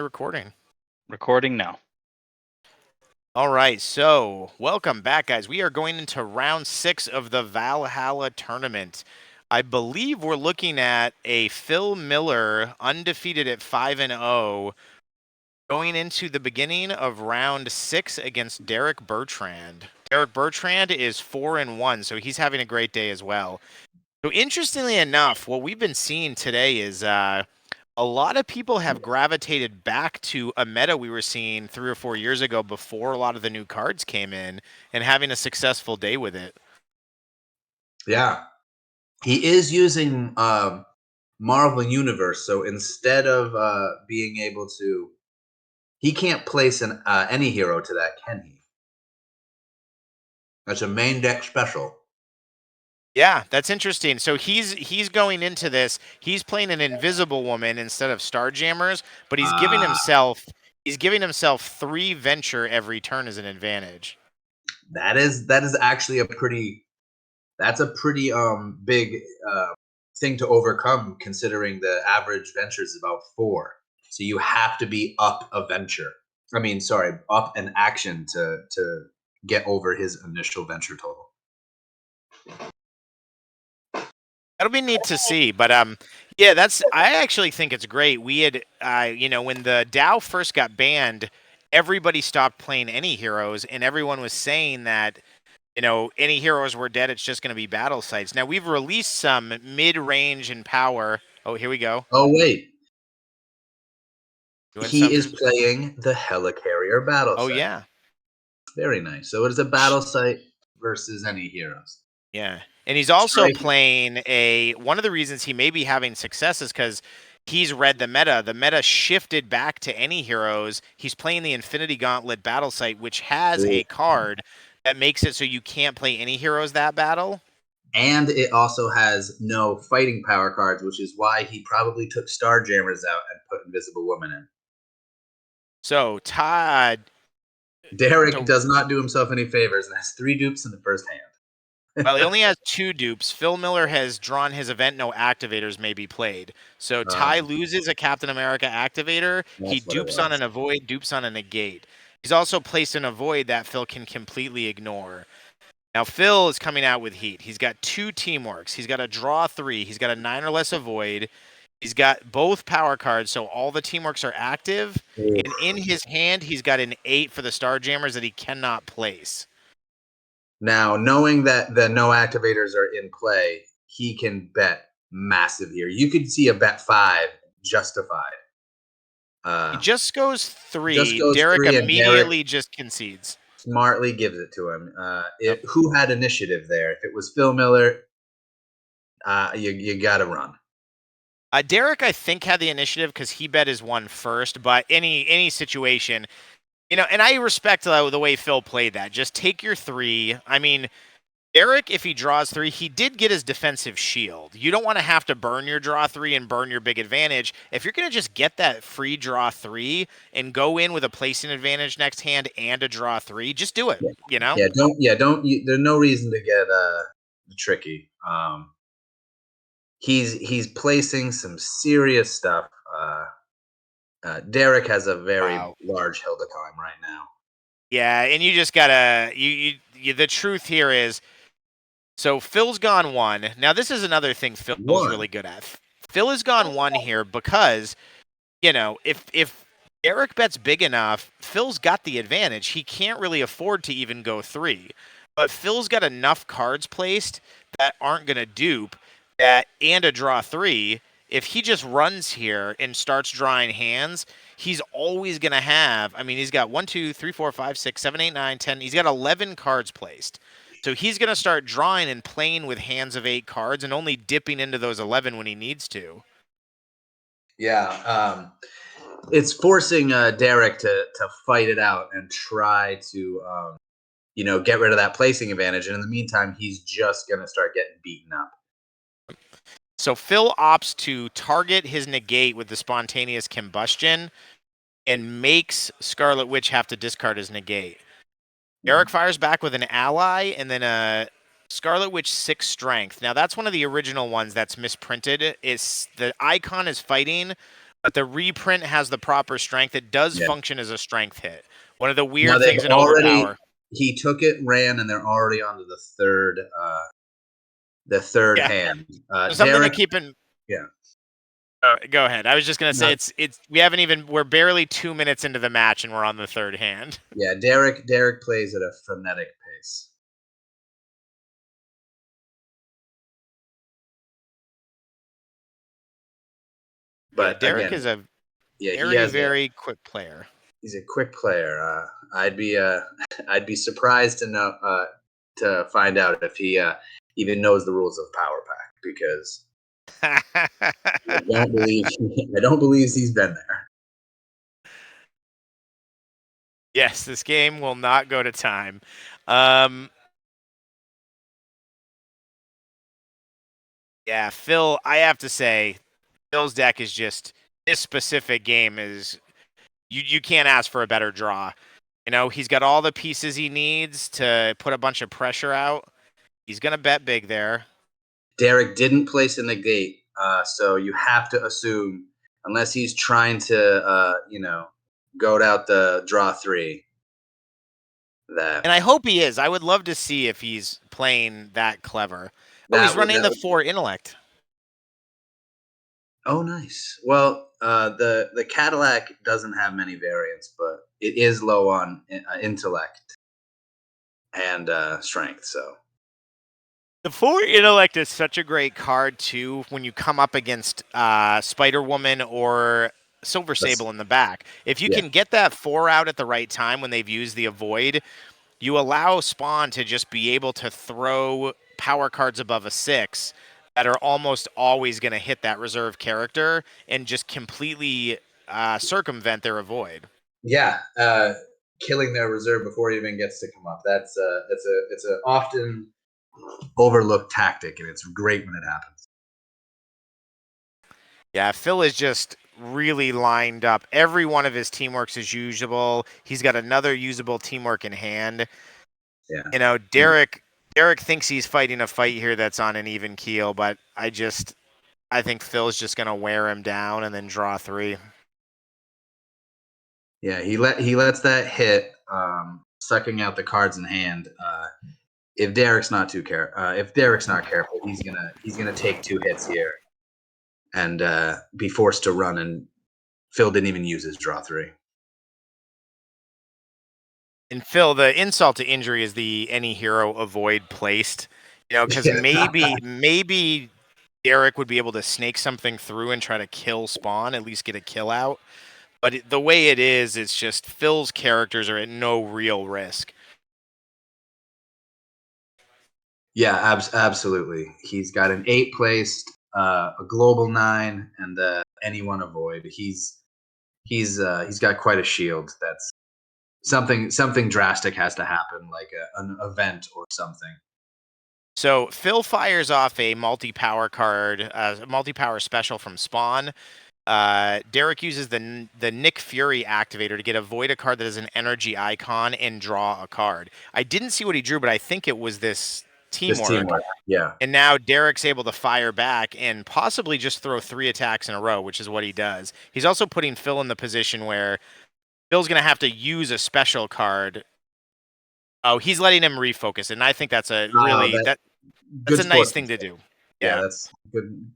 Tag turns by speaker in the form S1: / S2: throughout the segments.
S1: recording?
S2: Recording now.
S1: All right, so welcome back, guys. We are going into round 6 of the Valhalla Tournament. I believe we're looking at a Phil Miller undefeated at 5-0 going into the beginning of round 6 against Derek Bertrand. Derek Bertrand is 4-1, so he's having a great day as well. So interestingly enough, what we've been seeing today is a lot of people have gravitated back to a meta we were seeing 3 or 4 years ago before a lot of the new cards came in and having a successful day with it.
S3: Yeah. He is using Marvel Universe, so instead of being able to... He can't place any hero to that, can he? That's a main deck special.
S1: Yeah, that's interesting. So he's going into this. He's playing an Invisible Woman instead of Starjammers, but he's giving himself 3 venture every turn as an advantage.
S3: That is actually a pretty big thing to overcome, considering the average venture is about 4. So you have to be up a venture. Up an action to get over his initial venture total.
S1: That'll be neat to see, but yeah, I actually think it's great. We had, when the DAO first got banned, everybody stopped playing any heroes, and everyone was saying that, any heroes were dead. It's just going to be battle sites. Now we've released some mid-range and power. Oh, here we go.
S3: Oh wait, he is playing the Helicarrier battle site.
S1: Oh yeah,
S3: very nice. So it is a battle site versus any heroes.
S1: Yeah, and he's also playing one of the reasons he may be having success is because he's read the meta. The meta shifted back to any heroes. He's playing the Infinity Gauntlet battle site, which has a card that makes it so you can't play any heroes that battle.
S3: And it also has no fighting power cards, which is why he probably took Starjammers out and put Invisible Woman in.
S1: So Todd...
S3: Derek does not do himself any favors and has 3 dupes in the first hand.
S1: Well, he only has 2 dupes. Phil Miller has drawn his event no activators may be played. So Ty loses a Captain America activator. He dupes on an avoid, dupes on a negate. He's also placed an avoid that Phil can completely ignore. Now Phil is coming out with heat. He's got 2 teamworks. He's got a draw 3. He's got a 9 or less avoid. He's got both power cards, so all the teamworks are active. And in his hand, he's got an 8 for the Starjammers that he cannot place.
S3: Now, knowing that the no activators are in play, he can bet massive here. You could see a bet 5 justified.
S1: He just goes 3. Derek immediately just concedes.
S3: Smartly gives it to him. Who had initiative there? If it was Phil Miller, you got to run.
S1: Derek, I think, had the initiative because he bet his 1 first, but any situation... and I respect the way Phil played that. Just take your 3. I mean, Derek, if he draws 3, he did get his defensive shield. You don't want to have to burn your draw 3 and burn your big advantage. If you're going to just get that free draw 3 and go in with a placing advantage next hand and a draw 3, just do it.
S3: There's no reason to get tricky. He's placing some serious stuff. Derek has a very large hill to climb right now.
S1: Yeah, and you just gotta the truth here is, so Phil's gone 1. Now this is another thing Phil's really good at. Phil has gone 1 here because, if Derek bets big enough, Phil's got the advantage. He can't really afford to even go 3. But Phil's got enough cards placed that aren't gonna dupe and a draw 3. If he just runs here and starts drawing hands, he's always going to have... I mean, he's got 1, 2, 3, 4, 5, 6, 7, 8, 9, 10. He's got 11 cards placed. So he's going to start drawing and playing with hands of 8 cards and only dipping into those 11 when he needs to.
S3: Yeah. It's forcing Derek to fight it out and try to, get rid of that placing advantage. And in the meantime, he's just going to start getting beaten up.
S1: So Phil opts to target his negate with the spontaneous combustion and makes Scarlet Witch have to discard his negate. Derek fires back with an ally and then a Scarlet Witch 6 strength. Now that's one of the original ones that's misprinted. The icon is fighting but the reprint has the proper strength. It does
S3: Yeah.
S1: function as a strength hit. One of the
S3: Now
S1: weird
S3: they've
S1: things in
S3: already
S1: Overpower.
S3: he took it, ran, and they're already on to the third
S1: Yeah.
S3: hand.
S1: Something to
S3: Derek,
S1: keep in.
S3: yeah,
S1: Go ahead. I was just gonna say
S3: no,
S1: we're barely 2 minutes into the match and we're on the third hand.
S3: yeah. Derek plays at a frenetic pace.
S1: Yeah,
S3: But
S1: Derek
S3: again,
S1: is a
S3: yeah,
S1: very, very quick player.
S3: he's a quick player. I'd be I'd be surprised to know to find out if he even knows the rules of Power Pack, because I don't believe I don't believe he's been there.
S1: Yes, this game will not go to time. Um, yeah, Phil, I have to say, Phil's deck is just this specific game is you can't ask for a better draw. You know, he's got all the pieces he needs to put a bunch of pressure out. He's gonna bet big there.
S3: Derek didn't place a negate, so you have to assume, unless he's trying to goat out the draw three,
S1: And
S3: that
S1: I hope he is. I would love to see if he's playing that clever. Oh, he's
S3: that would
S1: running
S3: that
S1: the
S3: would
S1: 4 intellect.
S3: Oh, nice. Well, the Cadillac doesn't have many variants, but it is low on intellect and strength. So
S1: The 4 intellect is such a great card too when you come up against Spider Woman or Silver
S3: that's
S1: Sable in the back. If you
S3: yeah,
S1: can get that 4 out at the right time when they've used the avoid, you allow Spawn to just be able to throw power cards above a 6 that are almost always going to hit that reserve character and just completely circumvent their avoid.
S3: yeah. Killing their reserve before it even gets to come up. It's a often overlooked tactic, and it's great when it happens.
S1: Yeah, Phil is just really lined up. Every one of his teamworks is usable. He's got another usable teamwork in hand.
S3: Yeah,
S1: You know, Derek thinks he's fighting a fight here that's on an even keel, but I think Phil's just gonna wear him down and then draw 3.
S3: yeah. He lets that hit, sucking out the cards in hand. If Derek's not if Derek's not careful, he's gonna take 2 hits here and be forced to run. And Phil didn't even use his draw 3.
S1: And Phil, the insult to injury is the any hero avoid placed. You know, because
S3: Yeah,
S1: maybe Derek would be able to snake something through and try to kill Spawn, at least get a kill out. But the way it is, it's just Phil's characters are at no real risk.
S3: yeah, absolutely. He's got an 8 placed, a global 9, and anyone avoid. He's got quite a shield. That's something drastic has to happen, like an event or something.
S1: So Phil fires off a multi-power card, a multi-power special from Spawn. Derek uses the Nick Fury activator to get a void a card that is an energy icon and draw a card. I didn't see what he drew, but I think it was this
S3: This
S1: teamwork.
S3: teamwork, yeah,
S1: And now Derek's able to fire back and possibly just throw 3 attacks in a row, which is what he does. He's also putting Phil in the position where Phil's going to have to use a special card. Oh, he's letting him refocus, and I think that's a really
S3: that
S1: that's
S3: good
S1: a nice
S3: sportsmanship.
S1: thing to do.
S3: Yeah,
S1: Yeah.
S3: that's good.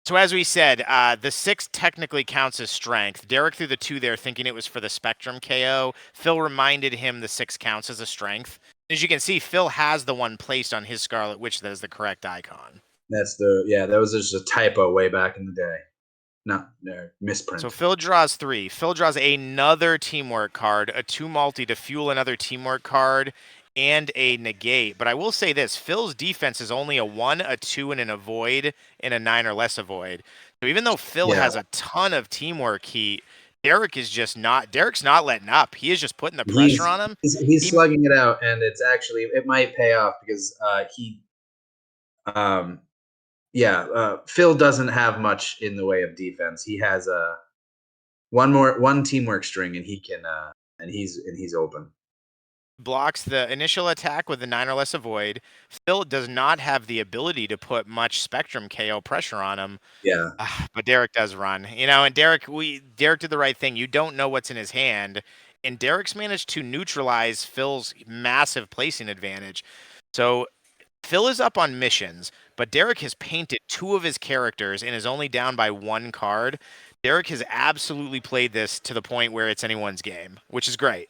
S1: So as we said, the 6 technically counts as strength. Derek threw the 2 there thinking it was for the Spectrum KO. Phil reminded him the 6 counts as a strength. As you can see, Phil has the one placed on his Scarlet Witch that is the correct icon.
S3: That was just a typo way back in the day. Not misprint.
S1: So Phil draws 3. Phil draws another teamwork card, a 2 multi to fuel another teamwork card, and a negate. But I will say this, Phil's defense is only a 1, a 2, and an avoid, and a 9 or less avoid. So even though Phil
S3: Yeah,
S1: has a ton of teamwork heat, Derek's not letting up. He is just putting the pressure on him.
S3: he's
S1: He
S3: slugging it out, and it might pay off, because um Phil doesn't have much in the way of defense. He has one teamwork string, and he's open.
S1: blocks the initial attack with the 9 or less avoid. Phil does not have the ability to put much spectrum KO pressure on him.
S3: Yeah.
S1: But Derek does run, and Derek did the right thing. You don't know what's in his hand, and Derek's managed to neutralize Phil's massive placing advantage. So Phil is up on missions, but Derek has painted 2 of his characters and is only down by 1 card. Derek has absolutely played this to the point where it's anyone's game, which is great.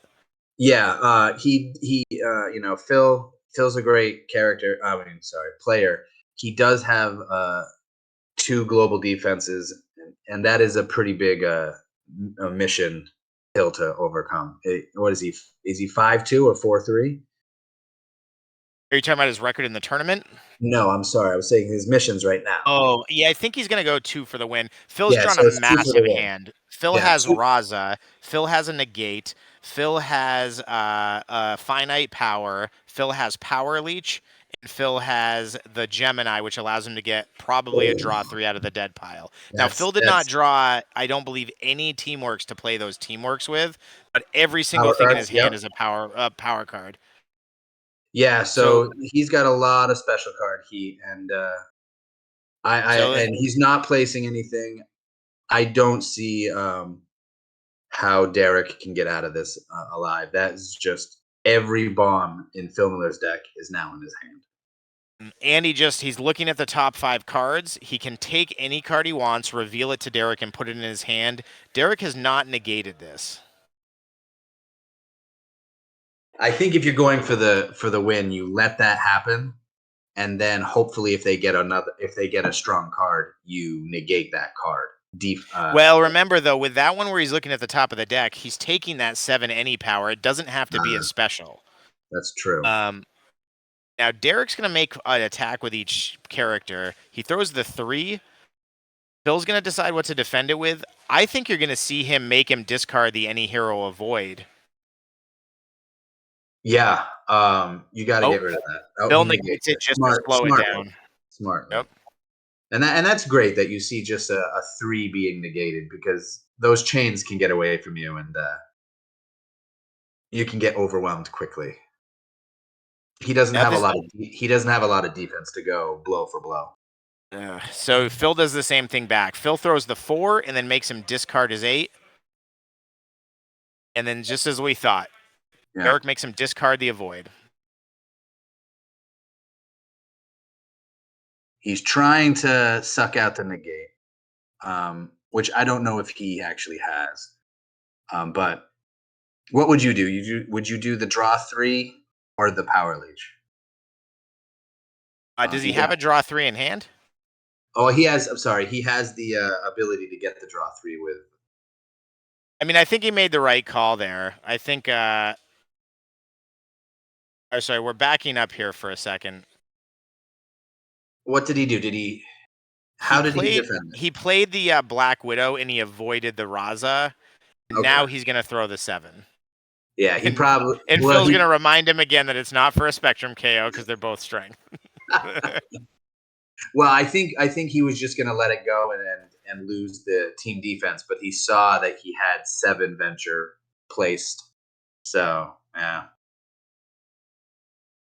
S3: Yeah, Phil's a great character. Player. He does have 2 global defenses, and that is a pretty big a mission hill to overcome. What is he? Is he 5-2 or 4-3?
S1: Are you talking about his record in the tournament?
S3: No, I'm sorry. I was saying his missions right now.
S1: Oh, yeah, I think he's gonna go 2 for the win. Phil's
S3: Yeah,
S1: drawn
S3: so
S1: a
S3: it's 2 for the
S1: massive
S3: win.
S1: hand. Phil
S3: Yeah,
S1: has
S3: 2.
S1: Raza. Phil has a negate. Phil has finite power. Phil has power leech. And Phil has the Gemini, which allows him to get probably a draw 3 out of the dead pile. Now, Phil did not
S3: That's
S1: draw, I don't believe, any teamworks to play those teamworks with, but every single
S3: power
S1: thing in
S3: cards.
S1: his
S3: Yep.
S1: hand is a power card.
S3: Yeah,
S1: So,
S3: so he's got a lot of special card heat, and
S1: so
S3: and he's not placing anything. I don't see how Derek can get out of this alive. That's just every bomb in Phil Miller's deck is now in his hand.
S1: And he's looking at the top 5 cards. He can take any card he wants, reveal it to Derek, and put it in his hand. Derek has not negated this.
S3: I think if you're going for the win, you let that happen, and then hopefully if they get a strong card, you negate that card.
S1: Well, remember though, with that one where he's looking at the top of the deck, he's taking that 7 any power. It doesn't have to be a special.
S3: That's true.
S1: Now Derek's gonna make an attack with each character. He throws the 3. Phil's gonna decide what to defend it with. I think you're gonna see him make him discard the any hero avoid.
S3: Yeah, you got to get rid of that. Oh,
S1: Phil
S3: he negates
S1: negates it
S3: it.
S1: just to slow it
S3: Smartly,
S1: down.
S3: smartly.
S1: Yep.
S3: And that's great that you see just a 3 being negated, because those chains can get away from you, and you can get overwhelmed quickly. He doesn't
S1: Now
S3: have a
S1: this
S3: lot of defense to go blow for blow.
S1: So Phil does the same thing back. Phil throws the 4 and then makes him discard his 8. And then just as we thought,
S3: Yeah.
S1: Eric makes him discard the avoid.
S3: He's trying to suck out the negate, which I don't know if he actually has. But what would you do? Would you do the draw 3 or the power leech?
S1: Does he have a draw 3 in hand?
S3: Oh, he has. I'm sorry. He has the ability to get the draw 3 with.
S1: I mean, I think he made the right call there. I think. Oh, sorry, we're backing up here for a second.
S3: What did he do? How did he defend it?
S1: He played the Black Widow and he avoided the Raza.
S3: Okay.
S1: Now he's going to throw the 7.
S3: Yeah, he probably.
S1: And
S3: well,
S1: Phil's going to remind him again that it's not for a Spectrum KO because they're both strength.
S3: Well, I think he was just going to let it go and lose the team defense, but he saw that he had 7 venture placed. So, yeah.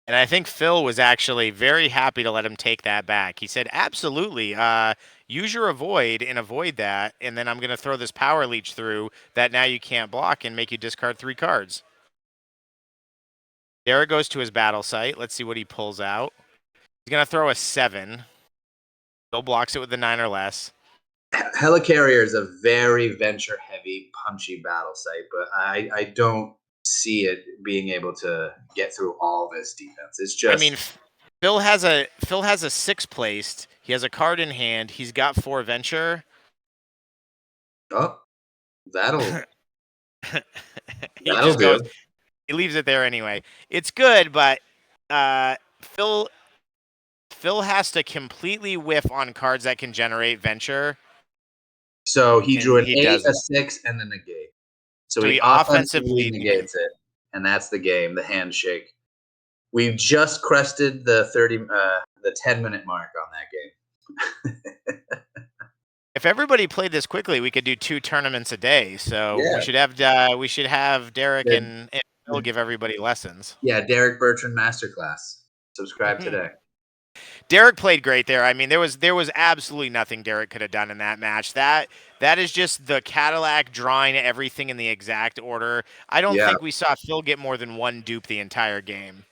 S1: And I think Phil was actually very happy to let him take that back. He said, absolutely, use your avoid and avoid that, and then I'm going to throw this power leech through that now you can't block and make you discard 3 cards. Derek goes to his battle site. Let's see what he pulls out. He's going to throw a 7. Phil blocks it with the 9 or less.
S3: Helicarrier is a very venture-heavy, punchy battle site, but I don't see it being able to get through all this defense. It's just.
S1: I mean, Phil has a 6 placed. He has a card in hand. He's got 4 venture.
S3: Oh, that'll
S1: He
S3: that'll
S1: just
S3: do.
S1: goes. He leaves it there anyway. It's good, but Phil has to completely whiff on cards that can generate venture.
S3: So he drew an 8,
S1: doesn't.
S3: a 6, and then a negate. So
S1: he
S3: he offensively negates it, and that's the game, the handshake. We just crested the 10-minute mark on that game.
S1: If everybody played this quickly, we could do 2 tournaments a day. So
S3: Yeah.
S1: we should have Derek and Phil give everybody lessons.
S3: Yeah, Derek Bertrand Masterclass. Subscribe today.
S1: Derek played great there. I mean, there was absolutely nothing Derek could have done in that match. That is just the Cadillac drawing everything in the exact order. I don't think we saw Phil get more than one dupe the entire game.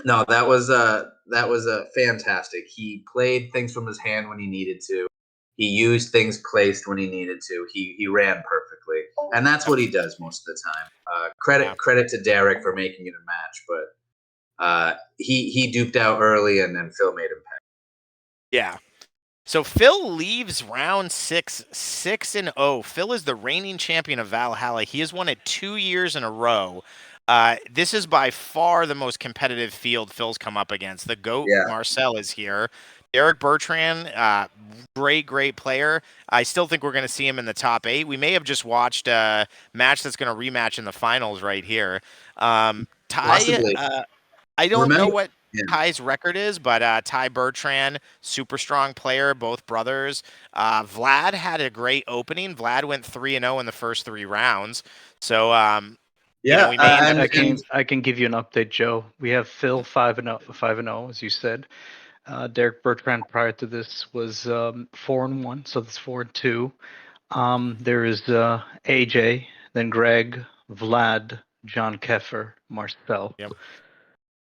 S3: No, that was fantastic. He played things from his hand when he needed to. He used things placed when he needed to. He ran perfectly, and that's what he does most of the time. Credit to Derek for making it a match, but he duped out early, and then Phil made him pay.
S1: Yeah. So Phil leaves round 6, 6-0. Phil is the reigning champion of Valhalla. He has won it 2 years in a row. This is by far the most competitive field Phil's come up against. The GOAT Marcel is here. Derek Bertrand, great player. I still think we're going to see him in the top 8. We may have just watched a match that's going to rematch in the finals right here.
S3: Possibly.
S1: I don't know what Ty's record is, but Ty Bertrand, super strong player, both brothers. Vlad had a great opening. Vlad went 3-0 in the first 3 rounds. So, we may
S2: I can give you an update, Joe. We have Phil 5-0, as you said. Derek Bertrand prior to this was 4-1, so that's 4-2. There is AJ, then Greg, Vlad, John Keffer, Marcel.
S1: Yep.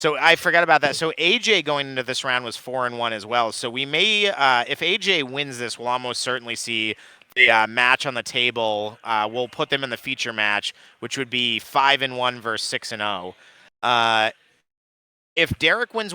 S1: So I forgot about that. So AJ going into this round was 4-1 as well. So we may, if AJ wins this, we'll almost certainly see the match on the table. We'll put them in the feature match, which would be 5-1 versus 6-0. If Derek wins